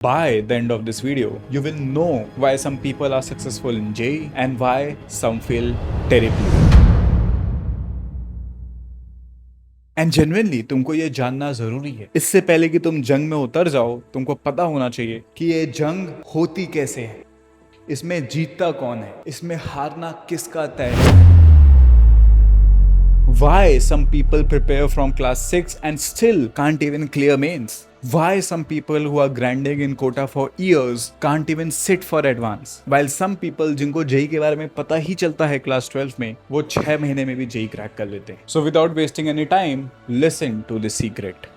By the end of this video, you will know why some people are successful in JEE and why some fail terribly. And genuinely तुमको ये जानना जरूरी है। इससे पहले कि तुम जंग में उतर जाओ, तुमको पता होना चाहिए कि ये जंग होती कैसे है, इसमें जीतता कौन है, इसमें हारना किसका तय है। Why some people prepare from class 6 and still can't even clear mains? Why some people who are grinding in quota for years can't even sit for advance? While some people जिनको जेई के बारे में पता ही चलता है class 12 में, वो 6 महीने में भी जेई क्रैक कर लेते हैं। So without wasting any time, listen to the secret.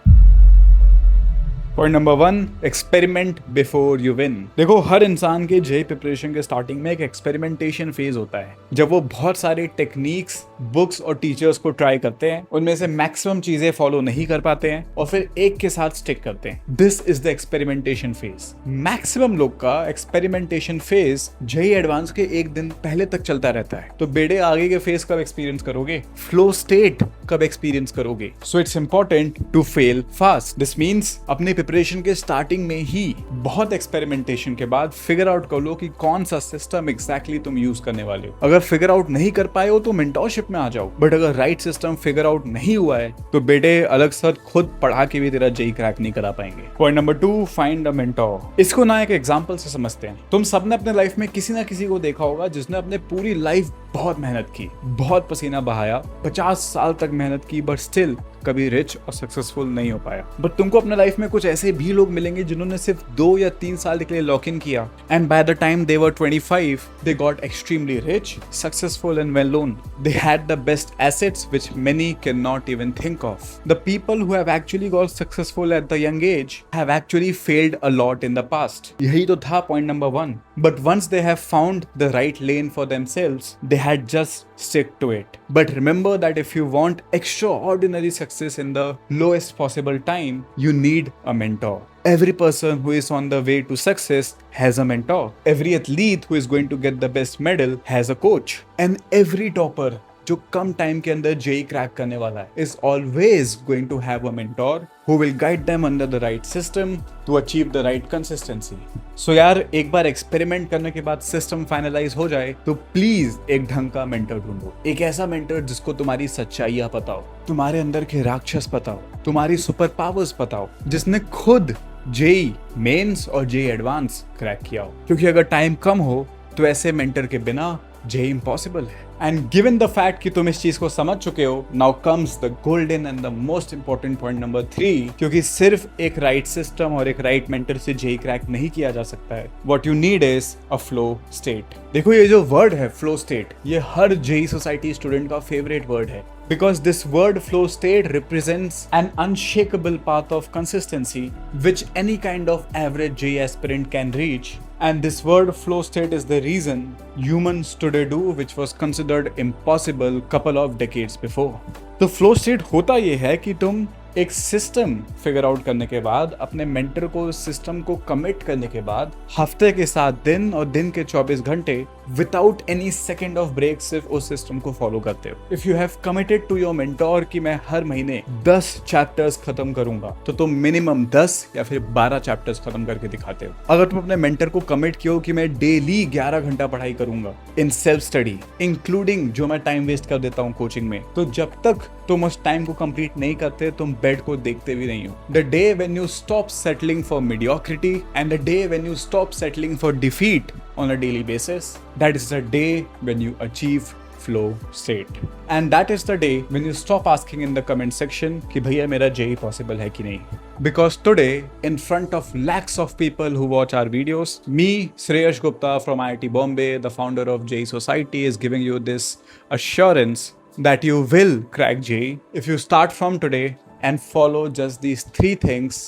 Point number 1, experiment before you win. देखो, हर इंसान के जेई प्रिपरेशन के स्टार्टिंग में एक एक्सपेरिमेंटेशन फेज होता है, जब वो बहुत सारे टेक्निक्स, बुक्स और टीचर्स को ट्राई करते हैं, उनमें से मैक्सिमम चीजें फॉलो नहीं कर पाते हैं और फिर एक के साथ स्टिक करते हैं। This is the experimentation phase. Maximum लोग का एक्सपेरिमेंटेशन फेज जेई एडवांस के एक दिन पहले तक चलता रहता है। तो बेटे, आगे के फेज कब एक्सपीरियंस करोगे? फ्लो स्टेट कब एक्सपीरियंस करोगे? So it's important to fail fast. This means अपने प्रिपरेशन के स्टार्टिंग में ही बहुत एक्सपेरिमेंटेशन के बाद फिगर आउट कर लो कि कौन सा सिस्टम एग्जैक्टली तुम यूज करने वाले हो। अगर फिगर आउट नहीं कर पाए हो तो मेंटरशिप में आ जाओ, बट अगर राइट सिस्टम फिगर आउट नहीं हुआ है तो बेटे अलग से खुद पढ़ा के भी तेरा जेई क्रैक नहीं करा पाएंगे। Point number 2, find a mentor. इसको ना एक एग्जांपल से समझते हैं। तुम सबने अपने लाइफ में किसी ना किसी को देखा होगा जिसने अपने पूरी लाइफ बहुत मेहनत की, बहुत पसीना बहाया, 50 साल तक मेहनत की, बट स्टिल कभी रिच और सक्सेसफुल नहीं हो पाया। बट तुमको अपने लाइफ में कुछ ऐसे भी लोग मिलेंगे जिन्होंने सिर्फ 2 या 3 साल के लिए लॉक इन किया, and by the time they were 25 they got extremely rich, successful and well known. They had the best assets which many can not even think of. The people who have actually got successful at the young age have actually failed a lot in the past. यही तो था point number 1। But once they have found the right lane for themselves, they had just stick to it. But remember that if you want extraordinary success in the lowest possible time, you need a mentor. Every person who is on the way to success has a mentor. Every athlete who is going to get the best medal has a coach. And every topper जो कम time के अंदर JEE crack करने वाला है is always going to have a mentor who will guide them under the right system to achieve the right consistency. So यार, एक बार experiment करने के बाद सिस्टम फाइनलाइज हो जाए तो प्लीज एक ढंग का मेंटर ढूंढो। एक ऐसा मेंटर जिसको तुम्हारी सच्चाइयां पता हो, तुम्हारे अंदर के राक्षस पता हो, तुम्हारी सुपर पावर्स पता हो, जिसने खुद जेई मेंस और जेई एडवांस क्रैक किया हो। क्योंकि अगर टाइम कम हो तो ऐसे मेंटर के बिना जेई इम्पॉसिबल है। एंड गिवन द फैक्ट कि तुम इस चीज को समझ चुके हो, now comes the golden and the most important point number 3, क्योंकि सिर्फ एक राइट सिस्टम और एक राइट मेंटर से जेई क्रैक नहीं किया जा सकता है। What you need is a flow state. देखो, ये जो वर्ड है फ्लो स्टेट, ये हर जेई सोसाइटी स्टूडेंट का फेवरेट वर्ड है, because this word flow state represents an unshakable path of consistency which any kind of average JEE aspirant can reach. And this word flow state is the reason humans today do which was considered impossible couple of decades before. तो flow state होता ये है कि तुम एक system figure out करने के बाद, अपने मेंटर को सिस्टम को कमिट करने के बाद, हफ्ते के 7 दिन और दिन के 24 घंटे without any second of break सिर्फ उस सिस्टम को फॉलो करते हो। If you have committed to your mentor कि मैं हर महीने 10 चैप्टर्स खत्म करूंगा, तो तुम मिनिमम 10 या फिर 12 चैप्टर्स खत्म करके दिखाते हो। अगर तुम अपने मेंटर को कमिट किया हो कि मैं डेली 11 घंटा पढ़ाई करूंगा इन सेल्फ स्टडी, इंक्लूडिंग जो मैं टाइम वेस्ट कर देता हूँ कोचिंग में, तो जब तक तुम उस टाइम को कंप्लीट नहीं करते, तुम बेड को देखते भी नहीं हो। The day when you stop settling for mediocrity and the day when you stop settling for defeat on a daily basis, that is the day when you achieve flow state. And that is the day when you stop asking in the comment section कि भैया मेरा JEE possible है कि नहीं। Because today, in front of lakhs of people who watch our videos, me, Shreyash Gupta from IIT Bombay, the founder of JEE Society, is giving you this assurance that you will crack JEE if you start from today and follow just these 3 things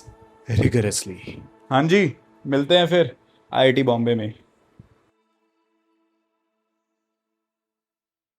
rigorously. हाँ जी, मिलते हैं फिर IIT Bombay में।